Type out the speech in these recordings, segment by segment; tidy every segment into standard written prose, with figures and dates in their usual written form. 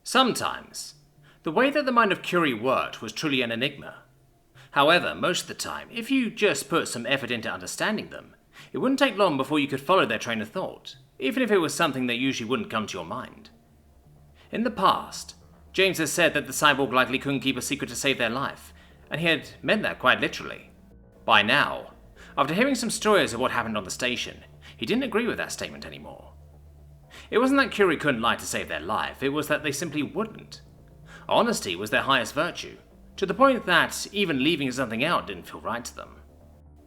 Sometimes. The way that the mind of Curi worked was truly an enigma. However, most of the time, if you just put some effort into understanding them, it wouldn't take long before you could follow their train of thought, even if it was something that usually wouldn't come to your mind. In the past, James has said that the cyborg likely couldn't keep a secret to save their life, and he had meant that quite literally. By now, after hearing some stories of what happened on the station, he didn't agree with that statement anymore. It wasn't that Curi couldn't lie to save their life, it was that they simply wouldn't. Honesty was their highest virtue, to the point that even leaving something out didn't feel right to them.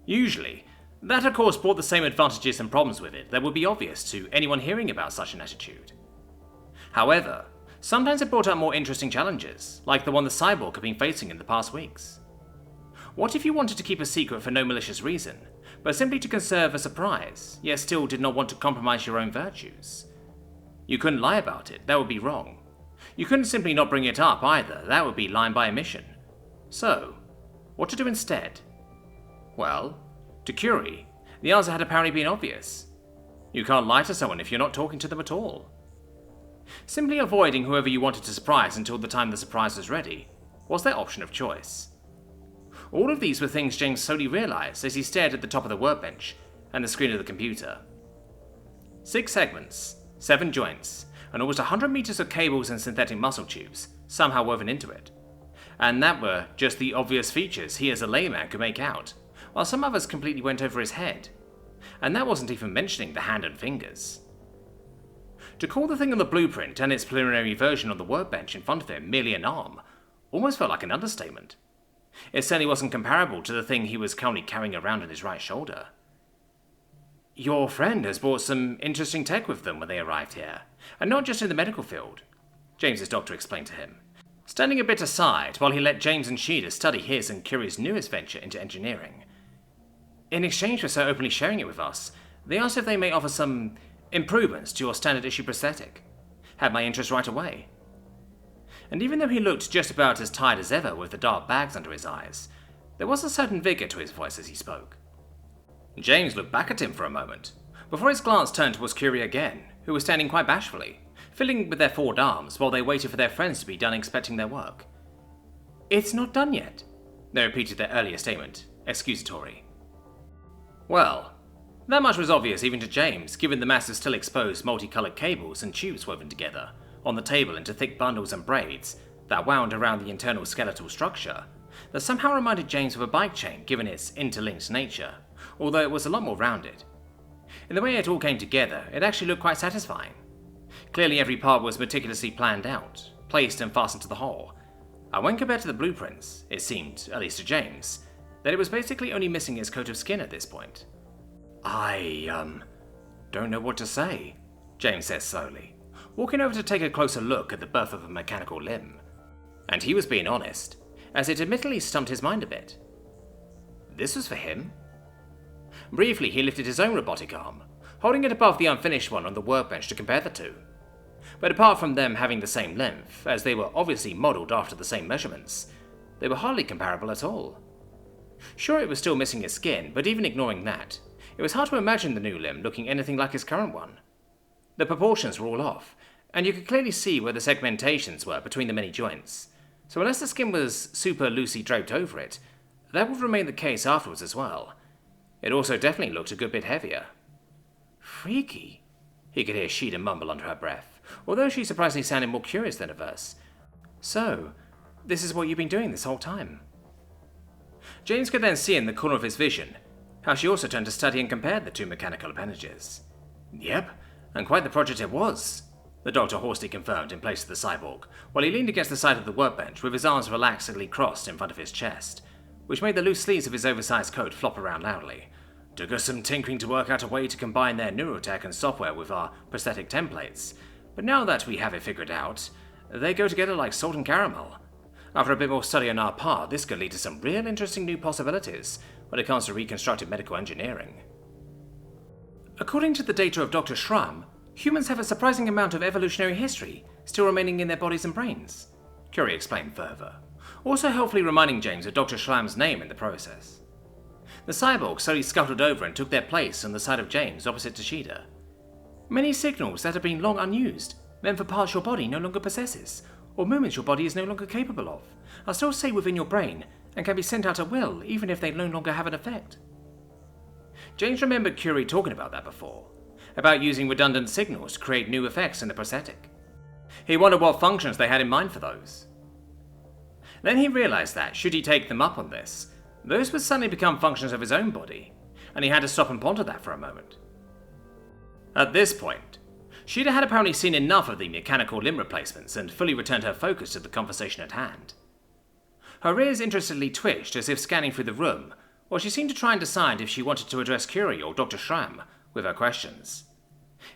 Usually, that of course brought the same advantages and problems with it that would be obvious to anyone hearing about such an attitude. However, sometimes it brought up more interesting challenges, like the one the cyborg had been facing in the past weeks. What if you wanted to keep a secret for no malicious reason, but simply to conserve a surprise, yet still did not want to compromise your own virtues? You couldn't lie about it, that would be wrong. You couldn't simply not bring it up either, that would be lying by omission. So, what to do instead? Well, to Curi, the answer had apparently been obvious. You can't lie to someone if you're not talking to them at all. Simply avoiding whoever you wanted to surprise until the time the surprise was ready was their option of choice. All of these were things James slowly realized as he stared at the top of the workbench and the screen of the computer. 6 segments, 7 joints, and almost 100 meters of cables and synthetic muscle tubes, somehow woven into it. And that were just the obvious features he as a layman could make out, while some others completely went over his head. And that wasn't even mentioning the hand and fingers. To call the thing on the blueprint and its preliminary version on the workbench in front of him merely an arm almost felt like an understatement. It certainly wasn't comparable to the thing he was currently carrying around on his right shoulder. Your friend has brought some interesting tech with them when they arrived here, and not just in the medical field, James's doctor explained to him, standing a bit aside while he let James and Sheeda study his and Curi's newest venture into engineering. In exchange for so openly sharing it with us, they asked if they may offer some improvements to your standard issue prosthetic. Had my interest right away. And even though he looked just about as tired as ever with the dark bags under his eyes, there was a certain vigor to his voice as he spoke. James looked back at him for a moment, before his glance turned towards Curi again, who was standing quite bashfully, fiddling with their folded arms while they waited for their friends to be done inspecting their work. It's not done yet, they repeated their earlier statement, excusatory. Well, that much was obvious even to James, given the mass of still exposed multicolored cables and tubes woven together, on the table into thick bundles and braids that wound around the internal skeletal structure, that somehow reminded James of a bike chain given its interlinked nature, although it was a lot more rounded. In the way it all came together, it actually looked quite satisfying. Clearly every part was meticulously planned out, placed and fastened to the whole, and when compared to the blueprints, it seemed, at least to James, that it was basically only missing its coat of skin at this point. I don't know what to say, James said slowly, walking over to take a closer look at the birth of a mechanical limb. And he was being honest, as it admittedly stumped his mind a bit. This was for him? Briefly, he lifted his own robotic arm, holding it above the unfinished one on the workbench to compare the two. But apart from them having the same length, as they were obviously modelled after the same measurements, they were hardly comparable at all. Sure, it was still missing its skin, but even ignoring that, it was hard to imagine the new limb looking anything like his current one. The proportions were all off, and you could clearly see where the segmentations were between the many joints, so unless the skin was super loosely draped over it, that would remain the case afterwards as well. It also definitely looked a good bit heavier. Freaky, he could hear Sheeda mumble under her breath, although she surprisingly sounded more curious than averse. So, this is what you've been doing this whole time? James could then see in the corner of his vision how she also turned to study and compared the two mechanical appendages. Yep, and quite the project it was, the doctor hoarsely confirmed in place of the cyborg, while he leaned against the side of the workbench with his arms relaxedly crossed in front of his chest, which made the loose sleeves of his oversized coat flop around loudly. Took us some tinkering to work out a way to combine their neurotech and software with our prosthetic templates, but now that we have it figured out, they go together like salt and caramel. After a bit more study on our part, this could lead to some real interesting new possibilities when it comes to reconstructive medical engineering. According to the data of Dr. Schramm, humans have a surprising amount of evolutionary history still remaining in their bodies and brains, Curi explained further, also helpfully reminding James of Dr. Schramm's name in the process. The cyborg slowly scuttled over and took their place on the side of James opposite to Sheeda. Many signals that had been long unused, meant for parts your body no longer possesses, or movements your body is no longer capable of, are still safe within your brain and can be sent out at will even if they no longer have an effect. James remembered Curi talking about that before, about using redundant signals to create new effects in the prosthetic. He wondered what functions they had in mind for those. Then he realized that, should he take them up on this, those would suddenly become functions of his own body, and he had to stop and ponder that for a moment. At this point, Sheeda had apparently seen enough of the mechanical limb replacements and fully returned her focus to the conversation at hand. Her ears interestedly twitched as if scanning through the room, while she seemed to try and decide if she wanted to address Curi or Dr. Schramm with her questions.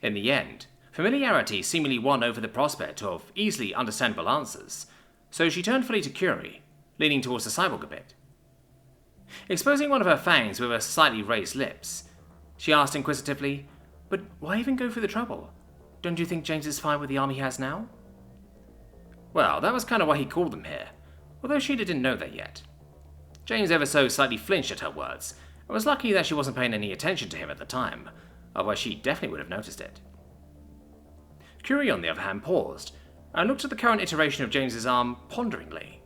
In the end, familiarity seemingly won over the prospect of easily understandable answers, so she turned fully to Curi, leaning towards the cyborg a bit. Exposing one of her fangs with her slightly raised lips, she asked inquisitively, "But why even go through the trouble? Don't you think James is fine with the arm he has now?" Well, that was kind of why he called them here, although Sheeda didn't know that yet. James ever so slightly flinched at her words, and was lucky that she wasn't paying any attention to him at the time, otherwise she definitely would have noticed it. Curi, on the other hand, paused, and looked at the current iteration of James's arm ponderingly.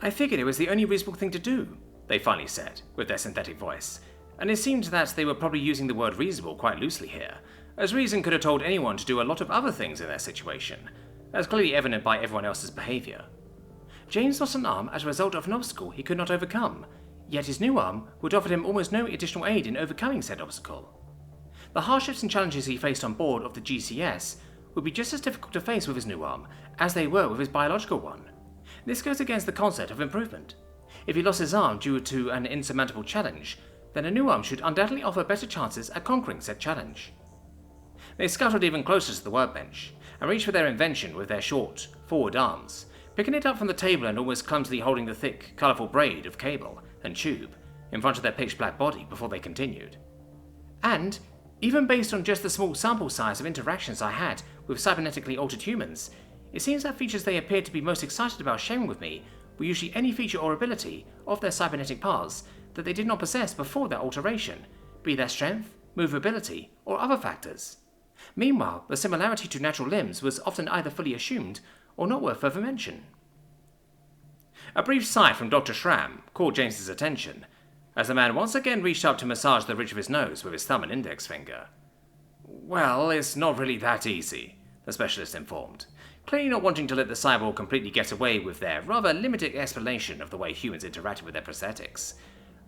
"I figured it was the only reasonable thing to do," they finally said, with their synthetic voice, and it seemed that they were probably using the word reasonable quite loosely here, as reason could have told anyone to do a lot of other things in their situation, as clearly evident by everyone else's behaviour. James lost an arm as a result of an obstacle he could not overcome, yet his new arm would offer him almost no additional aid in overcoming said obstacle. The hardships and challenges he faced on board of the GCS would be just as difficult to face with his new arm as they were with his biological one. This goes against the concept of improvement. If he lost his arm due to an insurmountable challenge, then a new arm should undoubtedly offer better chances at conquering said challenge. They scuttled even closer to the workbench, and reached for their invention with their short, forward arms, picking it up from the table and almost clumsily holding the thick, colourful braid of cable and tube in front of their pitch-black body before they continued. And, even based on just the small sample size of interactions I had with cybernetically altered humans, it seems that features they appeared to be most excited about sharing with me were usually any feature or ability of their cybernetic parts that they did not possess before their alteration, be their strength, movability, or other factors. Meanwhile, the similarity to natural limbs was often either fully assumed or not worth further mention. A brief sigh from Dr. Schramm caught James's attention, as the man once again reached up to massage the ridge of his nose with his thumb and index finger. "Well, it's not really that easy," the specialist informed, clearly not wanting to let the cyborg completely get away with their rather limited explanation of the way humans interacted with their prosthetics.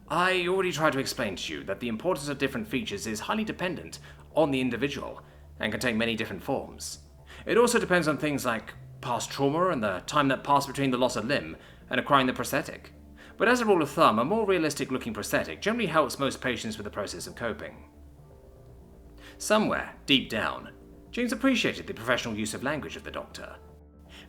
"I already tried to explain to you that the importance of different features is highly dependent on the individual, and can take many different forms. It also depends on things like past trauma and the time that passed between the loss of limb and acquiring the prosthetic. But as a rule of thumb, a more realistic-looking prosthetic generally helps most patients with the process of coping." Somewhere, deep down, James appreciated the professional use of language of the doctor,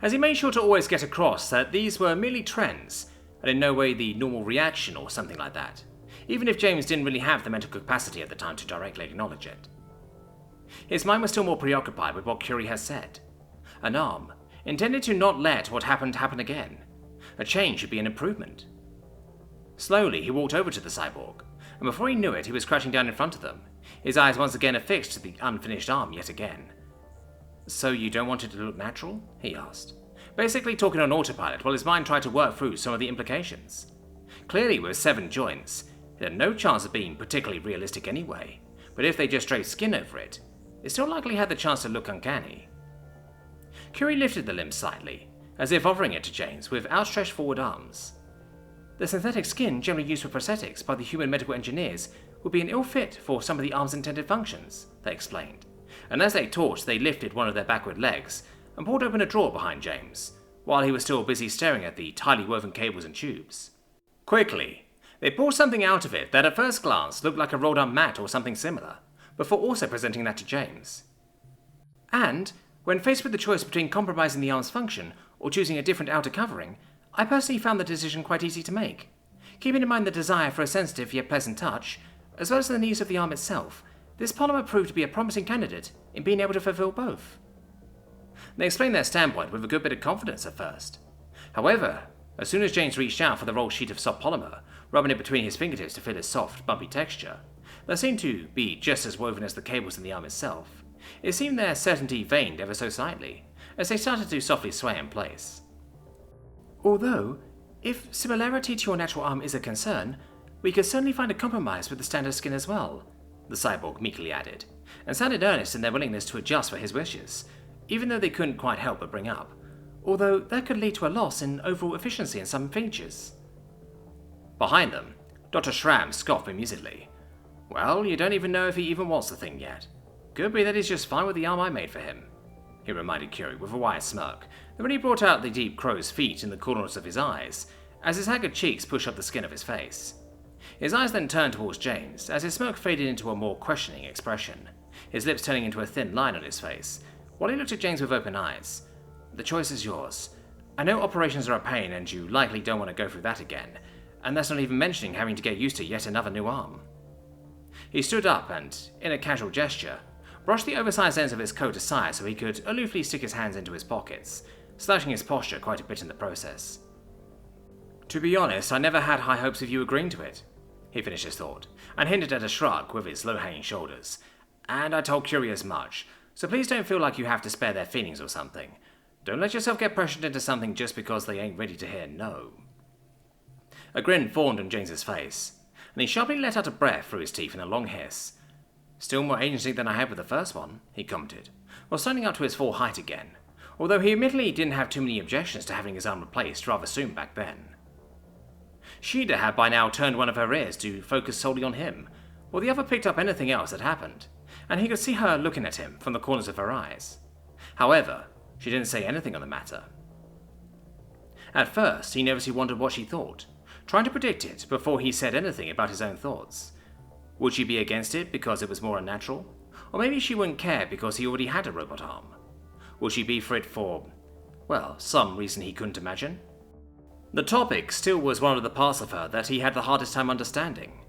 as he made sure to always get across that these were merely trends, and in no way the normal reaction or something like that, even if James didn't really have the mental capacity at the time to directly acknowledge it. His mind was still more preoccupied with what Curi had said. An arm, intended to not let what happened happen again. A change should be an improvement. Slowly, he walked over to the cyborg, and before he knew it, he was crouching down in front of them, his eyes once again affixed to the unfinished arm yet again. "So you don't want it to look natural?" he asked, basically talking on autopilot while his mind tried to work through some of the implications. Clearly, with 7 joints, it had no chance of being particularly realistic anyway, but if they just draped skin over it, it still likely had the chance to look uncanny. Curi lifted the limb slightly, as if offering it to James with outstretched forward arms. The synthetic skin generally used for prosthetics by the human medical engineers would be an ill fit for some of the arm's intended functions, they explained, and as they talked they lifted one of their backward legs and pulled open a drawer behind James, while he was still busy staring at the tightly woven cables and tubes. Quickly, they pulled something out of it that at first glance looked like a rolled up mat or something similar, before also presenting that to James. And, when faced with the choice between compromising the arm's function or choosing a different outer covering, I personally found the decision quite easy to make. Keeping in mind the desire for a sensitive yet pleasant touch, as well as the needs of the arm itself, this polymer proved to be a promising candidate in being able to fulfill both. They explained their standpoint with a good bit of confidence at first. However, as soon as James reached out for the rolled sheet of soft polymer, rubbing it between his fingertips to feel its soft, bumpy texture, that seemed to be just as woven as the cables in the arm itself, It seemed their certainty waned ever so slightly, as they started to softly sway in place. Although, if similarity to your natural arm is a concern, we could certainly find a compromise with the standard skin as well, the cyborg meekly added, and sounded earnest in their willingness to adjust for his wishes, even though they couldn't quite help but bring up, although that could lead to a loss in overall efficiency in some features. Behind them, Dr. Schramm scoffed amusedly. Well, you don't even know if he even wants the thing yet. Could be that he's just fine with the arm I made for him, he reminded Curi with a wide smirk, then he brought out the deep crow's feet in the corners of his eyes, as his haggard cheeks pushed up the skin of his face. His eyes then turned towards James, as his smirk faded into a more questioning expression, his lips turning into a thin line on his face, while he looked at James with open eyes. The choice is yours. I know operations are a pain, and you likely don't want to go through that again, and that's not even mentioning having to get used to yet another new arm. He stood up and, in a casual gesture, brushed the oversized ends of his coat aside so he could aloofly stick his hands into his pockets, slouching his posture quite a bit in the process. To be honest, I never had high hopes of you agreeing to it, he finished his thought, and hinted at a shrug with his low-hanging shoulders. And I told Curi as much, so please don't feel like you have to spare their feelings or something. Don't let yourself get pressured into something just because they ain't ready to hear no. A grin formed on James's face, and he sharply let out a breath through his teeth in a long hiss. Still more agency than I had with the first one, he commented, while standing up to his full height again, although he admittedly didn't have too many objections to having his arm replaced rather soon back then. Sheeda had by now turned one of her ears to focus solely on him, while the other picked up anything else that happened, and he could see her looking at him from the corners of her eyes. However, she didn't say anything on the matter. At first, he nervously wondered what she thought, trying to predict it before he said anything about his own thoughts. Would she be against it because it was more unnatural? Or maybe she wouldn't care because he already had a robot arm? Would she be for it for, well, some reason he couldn't imagine? The topic still was one of the parts of her that he had the hardest time understanding.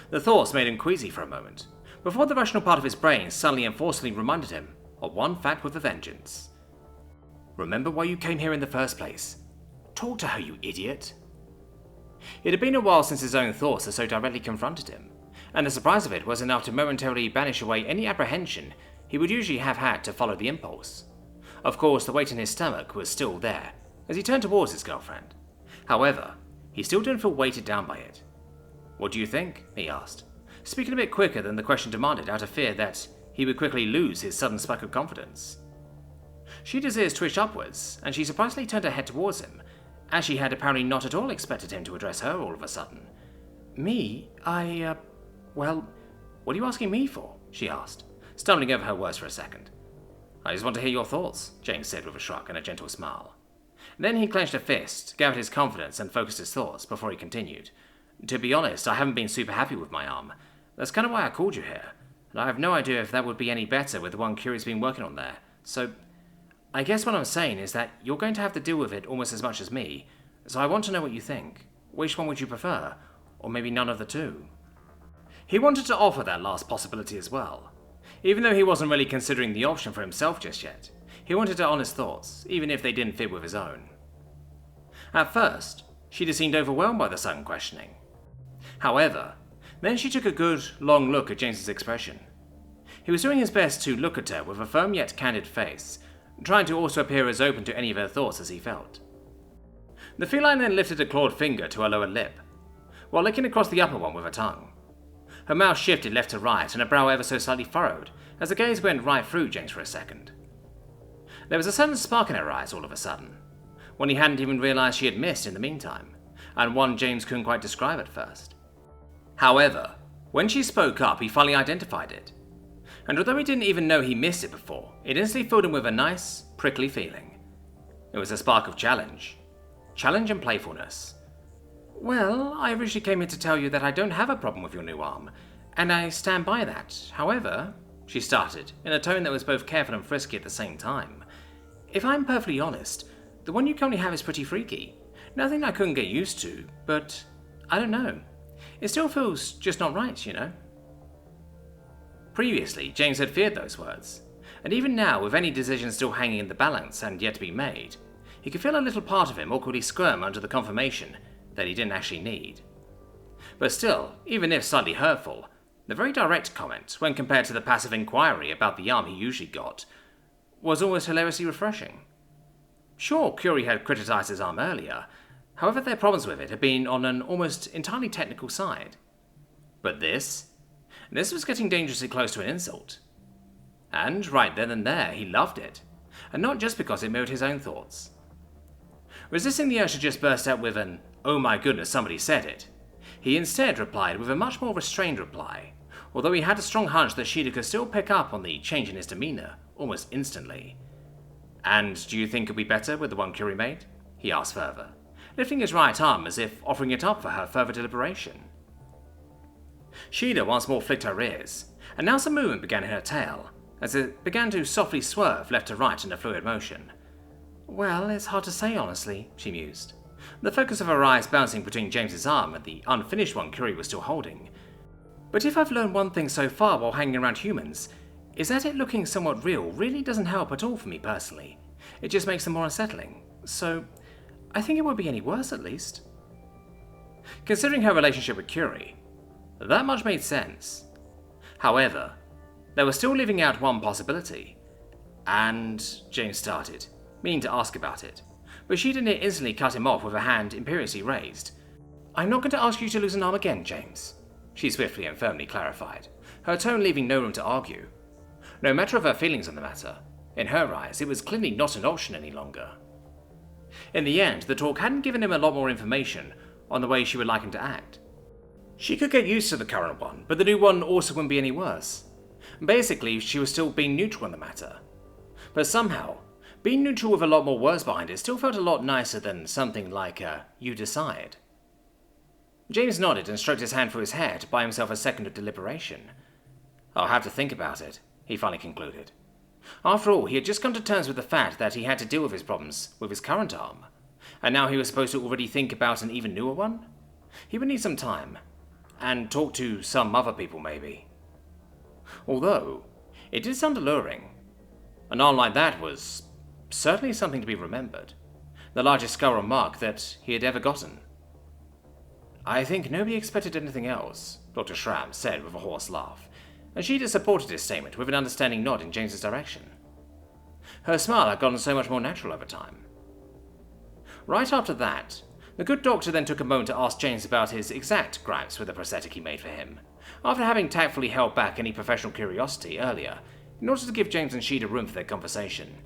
The thoughts made him queasy for a moment, before the rational part of his brain suddenly and forcefully reminded him of one fact with a vengeance. Remember why you came here in the first place. Talk to her, you idiot. It had been a while since his own thoughts had so directly confronted him, and the surprise of it was enough to momentarily banish away any apprehension he would usually have had to follow the impulse. Of course, the weight in his stomach was still there, as he turned towards his girlfriend. However, he still didn't feel weighted down by it. What do you think? He asked, speaking a bit quicker than the question demanded out of fear that he would quickly lose his sudden spike of confidence. Sheeda's ears twitched upwards, and she surprisingly turned her head towards him, as she had apparently not at all expected him to address her all of a sudden. Me? Well, what are you asking me for? She asked, stumbling over her words for a second. I just want to hear your thoughts, James said with a shrug and a gentle smile. Then he clenched a fist, gathered his confidence, and focused his thoughts before he continued. To be honest, I haven't been super happy with my arm. That's kind of why I called you here, and I have no idea if that would be any better with the one Curi's been working on there. So, I guess what I'm saying is that you're going to have to deal with it almost as much as me, so I want to know what you think. Which one would you prefer? Or maybe none of the two? He wanted to offer that last possibility as well. Even though he wasn't really considering the option for himself just yet, he wanted to honest thoughts, even if they didn't fit with his own. At first, Sheeda seemed overwhelmed by the sudden questioning. However, then she took a good, long look at James's expression. He was doing his best to look at her with a firm yet candid face, trying to also appear as open to any of her thoughts as he felt. The feline then lifted a clawed finger to her lower lip, while licking across the upper one with her tongue. Her mouth shifted left to right and her brow ever so slightly furrowed, as the gaze went right through James for a second. There was a sudden spark in her eyes all of a sudden, one he hadn't even realized she had missed in the meantime, and one James couldn't quite describe at first. However, when she spoke up, he finally identified it, and although he didn't even know he missed it before, it instantly filled him with a nice, prickly feeling. It was a spark of challenge and playfulness. Well, I originally came here to tell you that I don't have a problem with your new arm, and I stand by that. However, she started, in a tone that was both careful and frisky at the same time. If I'm perfectly honest, the one you currently have is pretty freaky. Nothing I couldn't get used to, but I don't know. It still feels just not right, you know? Previously, James had feared those words, and even now, with any decision still hanging in the balance and yet to be made, he could feel a little part of him awkwardly squirm under the confirmation that he didn't actually need. But still, even if slightly hurtful, The very direct comment, when compared to the passive inquiry about the arm he usually got, was almost hilariously refreshing. Sure, Curi had criticised his arm earlier, however their problems with it had been on an almost entirely technical side. But this was getting dangerously close to an insult. And right then and there, he loved it, and not just because it mirrored his own thoughts. Resisting the urge to just burst out with an, "Oh my goodness, somebody said it," he instead replied with a much more restrained reply, although he had a strong hunch that Sheeda could still pick up on the change in his demeanour almost instantly. "And do you think it'll be better with the one Curi made?" he asked further, lifting his right arm as if offering it up for her further deliberation. Sheeda once more flicked her ears, and now some movement began in her tail, as it began to softly swerve left to right in a fluid motion. "Well, it's hard to say, honestly," she mused, the focus of her eyes bouncing between James's arm and the unfinished one Curi was still holding. "But if I've learned one thing so far while hanging around humans, is that it looking somewhat real really doesn't help at all for me personally. It just makes them more unsettling. So, I think it won't be any worse at least." Considering her relationship with Curi, that much made sense. However, they were still leaving out one possibility, and James started, meaning to ask about it, but Sheeda near instantly cut him off with her hand imperiously raised. "I'm not going to ask you to lose an arm again, James," she swiftly and firmly clarified, her tone leaving no room to argue. No matter of her feelings on the matter, in her eyes it was clearly not an option any longer. In the end, the talk hadn't given him a lot more information on the way she would like him to act. She could get used to the current one, but the new one also wouldn't be any worse. Basically, she was still being neutral on the matter. But somehow, being neutral with a lot more words behind it still felt a lot nicer than something like a "you decide." James nodded and stroked his hand through his hair to buy himself a second of deliberation. "I'll have to think about it," he finally concluded. After all, he had just come to terms with the fact that he had to deal with his problems with his current arm, and now he was supposed to already think about an even newer one? He would need some time, and talk to some other people maybe. Although, it did sound alluring. An arm like that was certainly something to be remembered. The largest skull or mark that he had ever gotten. "I think nobody expected anything else," Dr. Schramm said with a hoarse laugh, and Sheeda supported his statement with an understanding nod in James's direction. Her smile had gotten so much more natural over time. Right after that, the good doctor then took a moment to ask James about his exact gripes with the prosthetic he made for him, after having tactfully held back any professional curiosity earlier, in order to give James and Sheeda room for their conversation.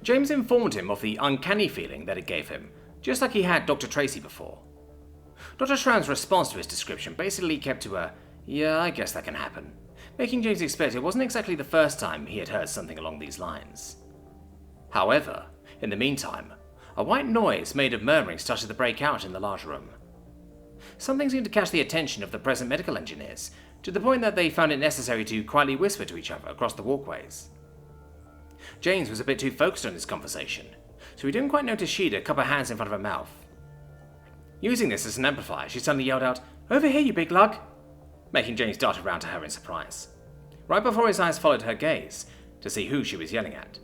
James informed him of the uncanny feeling that it gave him, just like he had Dr. Tracy before. Dr. Schramm's response to his description basically kept to a, "Yeah, I guess that can happen," making James expect it wasn't exactly the first time he had heard something along these lines. However, in the meantime, a white noise made of murmuring started to break out in the large room. Something seemed to catch the attention of the present medical engineers, to the point that they found it necessary to quietly whisper to each other across the walkways. James was a bit too focused on this conversation, so he didn't quite notice Sheeda cup her hands in front of her mouth. Using this as an amplifier, she suddenly yelled out, "Over here, you big lug!" making James dart around to her in surprise, right before his eyes followed her gaze to see who she was yelling at.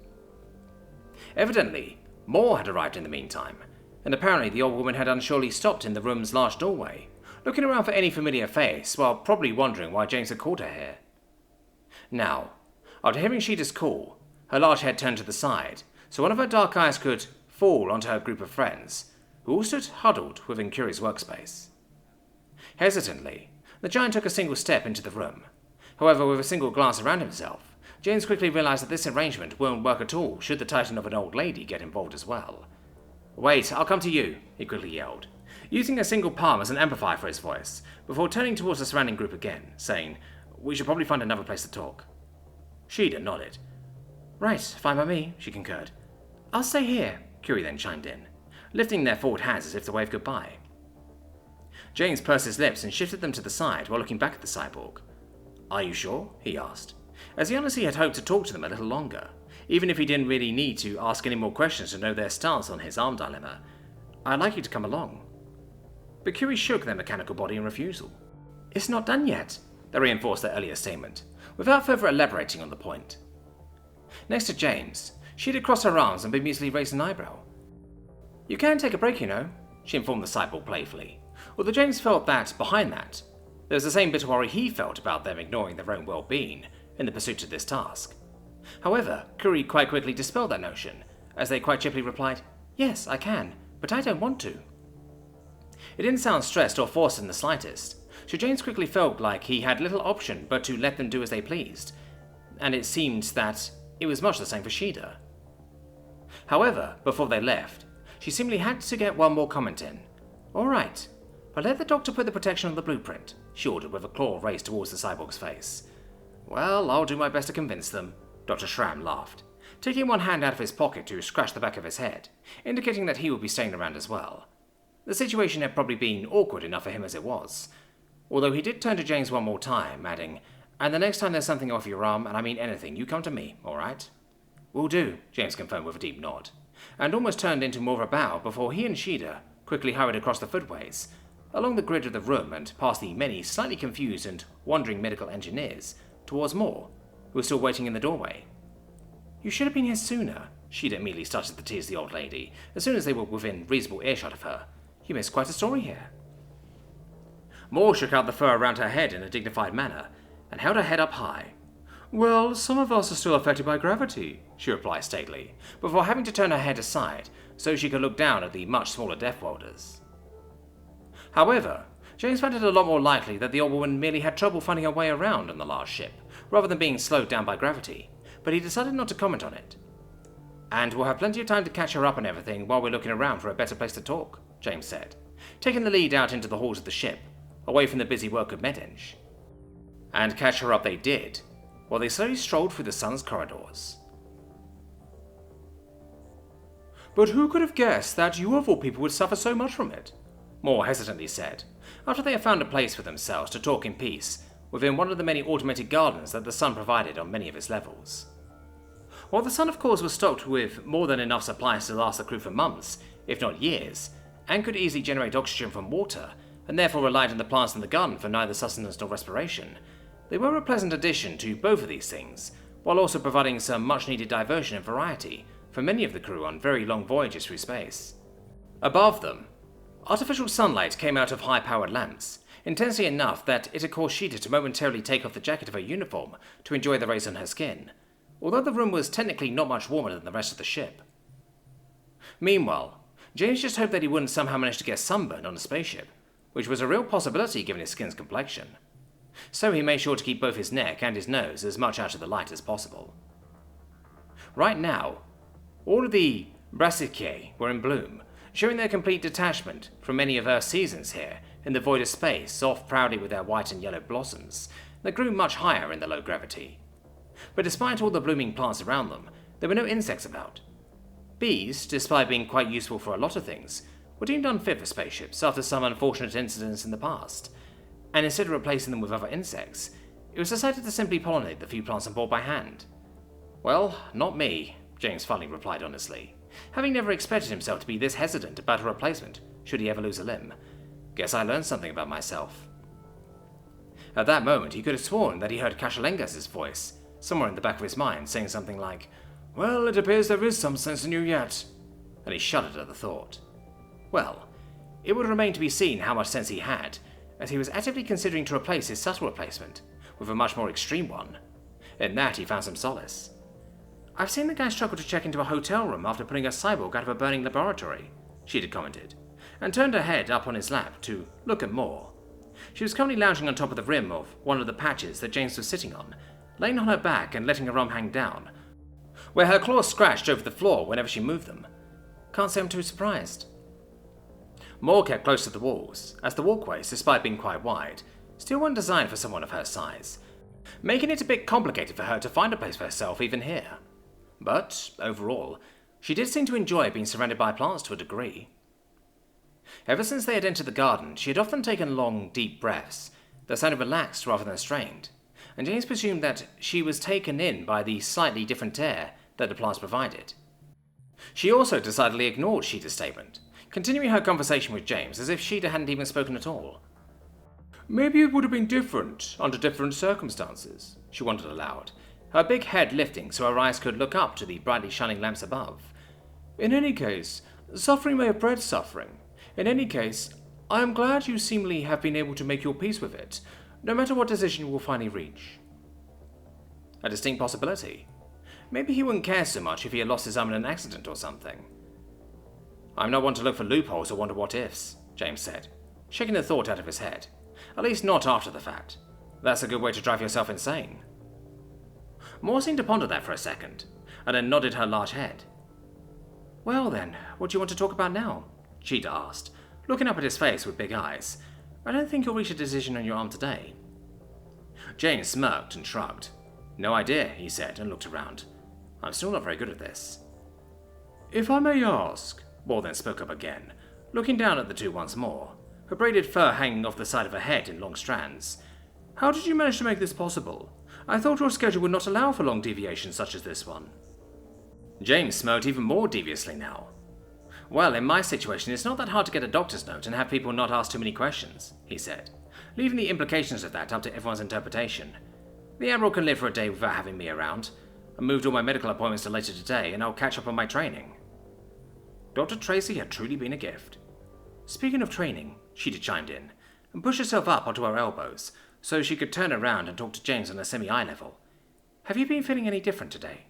Evidently, more had arrived in the meantime, and apparently the old woman had unsurely stopped in the room's large doorway, looking around for any familiar face while probably wondering why James had called her here. Now, after hearing Sheeda's call, her large head turned to the side, so one of her dark eyes could fall onto her group of friends, who all stood huddled within Curi's workspace. Hesitantly, the giant took a single step into the room. However, with a single glance around himself, James quickly realized that this arrangement won't work at all should the titan of an old lady get involved as well. "Wait, I'll come to you," he quickly yelled, using a single palm as an amplifier for his voice, before turning towards the surrounding group again, saying, "We should probably find another place to talk." Sheeda nodded. "Right, fine by me," she concurred. "I'll stay here," Curi then chimed in, lifting their forward hands as if to wave goodbye. James pursed his lips and shifted them to the side while looking back at the cyborg. "Are you sure?" he asked, as he honestly had hoped to talk to them a little longer, even if he didn't really need to ask any more questions to know their stance on his arm dilemma. "I'd like you to come along." But Curi shook their mechanical body in refusal. "It's not done yet," they reinforced their earlier statement, without further elaborating on the point. Next to James, she'd crossed her arms and bemusely raised an eyebrow. "You can take a break, you know," she informed the cyborg playfully, although James felt that, behind that, There was the same bitter worry he felt about them ignoring their own well-being in the pursuit of this task. However, Curi quite quickly dispelled that notion, as they quite cheaply replied, "Yes, I can, but I don't want to." It didn't sound stressed or forced in the slightest, so James quickly felt like he had little option but to let them do as they pleased, and it seemed that it was much the same for Sheeda. However, before they left, she simply had to get one more comment in. "All right, but let the doctor put the protection on the blueprint," she ordered with a claw raised towards the cyborg's face. "Well, I'll do my best to convince them," Dr. Schramm laughed, taking one hand out of his pocket to scratch the back of his head, indicating that he would be staying around as well. The situation had probably been awkward enough for him as it was, although he did turn to James one more time, adding, "And the next time there's something off your arm, and I mean anything, you come to me, all right?" "Will do," James confirmed with a deep nod, and almost turned into more of a bow before he and Sheeda quickly hurried across the footways, along the grid of the room and past the many slightly confused and wondering medical engineers, towards Moore, who was still waiting in the doorway. "You should have been here sooner," Sheeda immediately started to tease the old lady, as soon as they were within reasonable earshot of her. "You missed quite a story here." Moore shook out the fur around her head in a dignified manner, and held her head up high. "Well, some of us are still affected by gravity," she replied stately, before having to turn her head aside so she could look down at the much smaller Deathworlders. However, James found it a lot more likely that the old woman merely had trouble finding her way around on the large ship, rather than being slowed down by gravity, but he decided not to comment on it. "And we'll have plenty of time to catch her up and everything while we're looking around for a better place to talk," James said, taking the lead out into the halls of the ship, away from the busy work of Med-Eng. And catch her up they did, while they slowly strolled through the sun's corridors. "But who could have guessed that you of all people would suffer so much from it?" Moore hesitantly said, after they had found a place for themselves to talk in peace within one of the many automated gardens that the sun provided on many of its levels. While the sun of course was stocked with more than enough supplies to last the crew for months, if not years, and could easily generate oxygen from water, and therefore relied on the plants in the garden for neither sustenance nor respiration, they were a pleasant addition to both of these things, while also providing some much-needed diversion and variety for many of the crew on very long voyages through space. Above them, artificial sunlight came out of high-powered lamps, intensely enough that it had caused Sheeda to momentarily take off the jacket of her uniform to enjoy the rays on her skin, although the room was technically not much warmer than the rest of the ship. Meanwhile, James just hoped that he wouldn't somehow manage to get sunburned on a spaceship, which was a real possibility given his skin's complexion. So he made sure to keep both his neck and his nose as much out of the light as possible. Right now, all of the Prajschet were in bloom, showing their complete detachment from many of Earth's seasons here in the void of space, off proudly with their white and yellow blossoms that grew much higher in the low gravity. But despite all the blooming plants around them, there were no insects about. Bees, despite being quite useful for a lot of things, were deemed unfit for spaceships after some unfortunate incidents in the past, and instead of replacing them with other insects, it was decided to simply pollinate the few plants on board by hand. "Well, not me," James finally replied honestly, having never expected himself to be this hesitant about a replacement should he ever lose a limb. "Guess I learned something about myself." At that moment, he could have sworn that he heard Kashalengas' voice, somewhere in the back of his mind, saying something like, "Well, it appears there is some sense in you yet," and he shuddered at the thought. Well, it would remain to be seen how much sense he had, as he was actively considering to replace his subtle replacement with a much more extreme one. In that, he found some solace. "I've seen the guy struggle to check into a hotel room after putting a cyborg out of a burning laboratory," Sheeda commented, and turned her head up on his lap to look at Moore. She was currently lounging on top of the rim of one of the patches that James was sitting on, laying on her back and letting her arm hang down, where her claws scratched over the floor whenever she moved them. "Can't say I'm too surprised." Moore kept close to the walls, as the walkways, despite being quite wide, still weren't designed for someone of her size, making it a bit complicated for her to find a place for herself even here. But, overall, she did seem to enjoy being surrounded by plants to a degree. Ever since they had entered the garden, she had often taken long, deep breaths that sounded relaxed rather than strained, and James presumed that she was taken in by the slightly different air that the plants provided. She also decidedly ignored Sheeda's statement, continuing her conversation with James as if Sheeda hadn't even spoken at all. "Maybe it would have been different under different circumstances," she wondered aloud, her big head lifting so her eyes could look up to the brightly shining lamps above. "In any case, suffering may have bred suffering. In any case, I am glad you seemingly have been able to make your peace with it, no matter what decision you will finally reach. A distinct possibility. Maybe he wouldn't care so much if he had lost his arm in an accident or something. I'm not one to look for loopholes or wonder what ifs, James said, shaking the thought out of his head. At least not after the fact. That's a good way to drive yourself insane. Moore seemed to ponder that for a second, and then nodded her large head. Well then, what do you want to talk about now? Sheeda asked, looking up at his face with big eyes. I don't think you'll reach a decision on your arm today. James smirked and shrugged. No idea, he said, and looked around. I'm still not very good at this. If I may ask, Moore then spoke up again, looking down at the two once more, her braided fur hanging off the side of her head in long strands. How did you manage to make this possible? I thought your schedule would not allow for long deviations such as this one. James smirked even more deviously now. Well, in my situation, it's not that hard to get a doctor's note and have people not ask too many questions, he said, leaving the implications of that up to everyone's interpretation. The Admiral can live for a day without having me around. I moved all my medical appointments to later today, and I'll catch up on my training. Dr. Tracy had truly been a gift. Speaking of training, Sheeda chimed in, and pushed herself up onto her elbows, so she could turn around and talk to James on a semi-eye level. Have you been feeling any different today?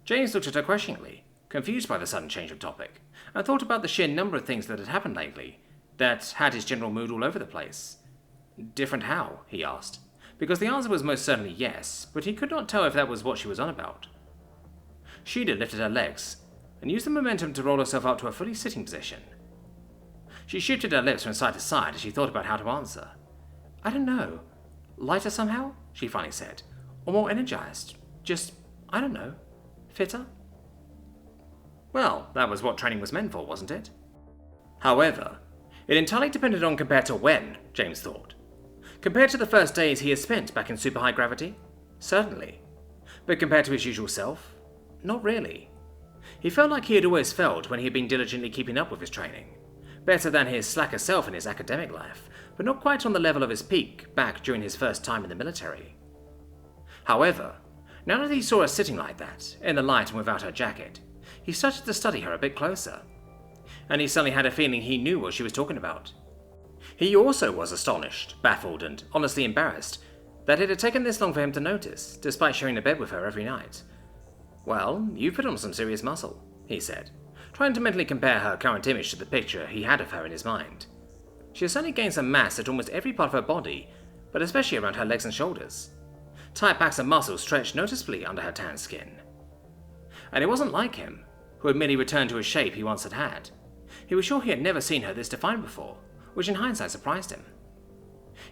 James looked at her questioningly, confused by the sudden change of topic, and thought about the sheer number of things that had happened lately, that had his general mood all over the place. Different how? He asked, because the answer was most certainly yes, but he could not tell if that was what she was on about. Sheeda lifted her legs, and used the momentum to roll herself up to a fully sitting position. She shifted her lips from side to side as she thought about how to answer. I don't know. Lighter somehow? She finally said. Or more energized. Just, I don't know. Fitter? Well, that was what training was meant for, wasn't it? However, it entirely depended on compared to when, James thought. Compared to the first days he had spent back in super high gravity? Certainly. But compared to his usual self? Not really. He felt like he had always felt when he had been diligently keeping up with his training. Better than his slacker self in his academic life, but not quite on the level of his peak back during his first time in the military. However, now that he saw her sitting like that, in the light and without her jacket, he started to study her a bit closer. And he suddenly had a feeling he knew what she was talking about. He also was astonished, baffled, and honestly embarrassed that it had taken this long for him to notice, despite sharing a bed with her every night. Well, you put on some serious muscle, he said, trying to mentally compare her current image to the picture he had of her in his mind. She had suddenly gained some mass at almost every part of her body, but especially around her legs and shoulders. Tight packs of muscle stretched noticeably under her tan skin. And it wasn't like him, who had merely returned to a shape he once had had. He was sure he had never seen her this defined before, which in hindsight surprised him.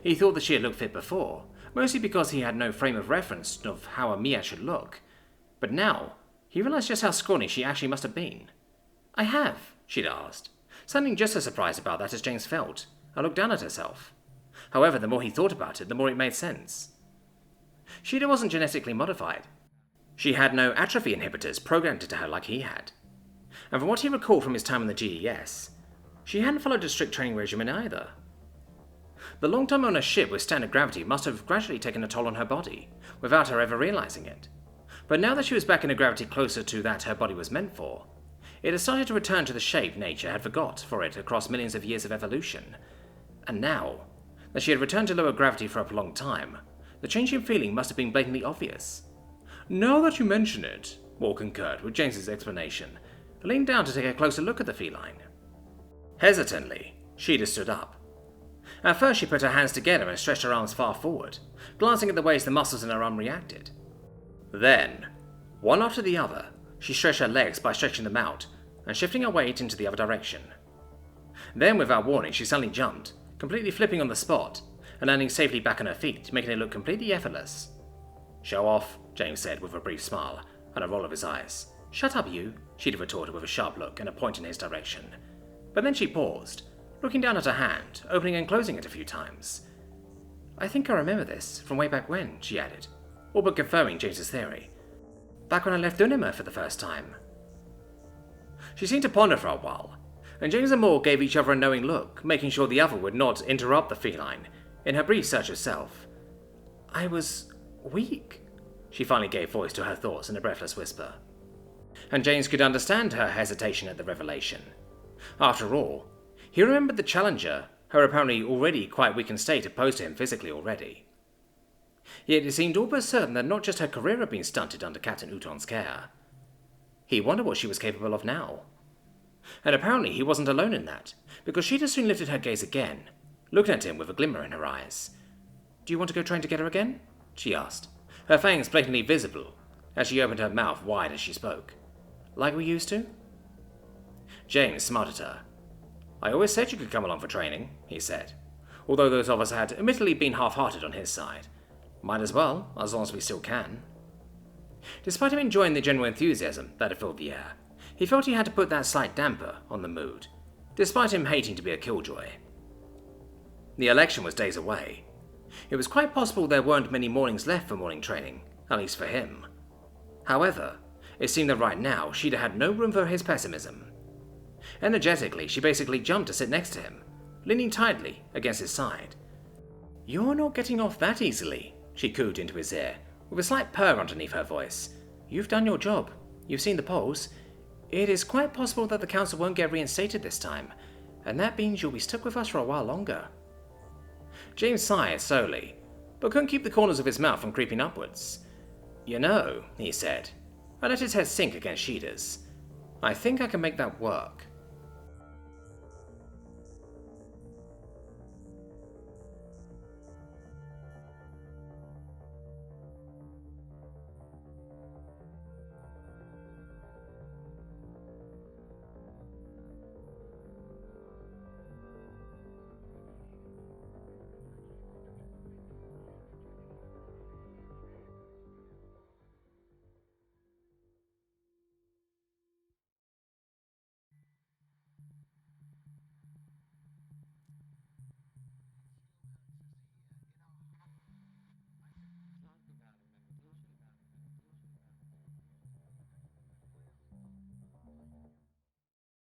He thought that she had looked fit before, mostly because he had no frame of reference of how a Miat should look. But now, he realized just how scrawny she actually must have been. I have, Sheeda asked, sounding just as surprised about that as James felt, and looked down at herself. However, the more he thought about it, the more it made sense. Sheeda wasn't genetically modified. She had no atrophy inhibitors programmed into her like he had. And from what he recalled from his time in the GES, she hadn't followed a strict training regimen either. The long time on a ship with standard gravity must have gradually taken a toll on her body, without her ever realizing it. But now that she was back in a gravity closer to that her body was meant for, it had started to return to the shape nature had forgot for it across millions of years of evolution. And now, that she had returned to lower gravity for a prolonged time, the change in feeling must have been blatantly obvious. Now that you mention it, Moore concurred with James's explanation, and leaned down to take a closer look at the feline. Hesitantly, Sheeda stood up. At first she put her hands together and stretched her arms far forward, glancing at the ways the muscles in her arm reacted. Then, one after the other, she stretched her legs by stretching them out and shifting her weight into the other direction. Then, without warning, she suddenly jumped, completely flipping on the spot and landing safely back on her feet, making it look completely effortless. Show off, James said with a brief smile and a roll of his eyes. Shut up, you, Sheeda retorted with a sharp look and a point in his direction. But then she paused, looking down at her hand, opening and closing it a few times. I think I remember this, from way back when, she added, all but confirming James's theory. Back when I left Dunima for the first time. She seemed to ponder for a while, and James and Moore gave each other a knowing look, making sure the other would not interrupt the feline in her brief search of self. I was weak, she finally gave voice to her thoughts in a breathless whisper. And James could understand her hesitation at the revelation. After all, He remembered the challenger, her apparently already quite weakened state, opposed to him physically already. Yet it seemed all but certain that not just her career had been stunted under Captain Uton's care. He wondered what she was capable of now. And apparently he wasn't alone in that, because Sheeda soon lifted her gaze again, looking at him with a glimmer in her eyes. "Do you want to go train together again?" she asked, her fangs blatantly visible, as she opened her mouth wide as she spoke. "Like we used to?" James smiled at her. "I always said you could come along for training," he said, although those of us had admittedly been half-hearted on his side. "Might as well, as long as we still can." Despite him enjoying the general enthusiasm that had filled the air, he felt he had to put that slight damper on the mood, despite him hating to be a killjoy. The election was days away. It was quite possible there weren't many mornings left for morning training, at least for him. However, it seemed that right now Sheeda had no room for his pessimism. Energetically, she basically jumped to sit next to him, leaning tightly against his side. "You're not getting off that easily," she cooed into his ear, with a slight purr underneath her voice. "You've done your job. You've seen the polls. It is quite possible that the council won't get reinstated this time, and that means you'll be stuck with us for a while longer." James sighed slowly, but couldn't keep the corners of his mouth from creeping upwards. "You know," he said, and let his head sink against Sheeda's, "I think I can make that work."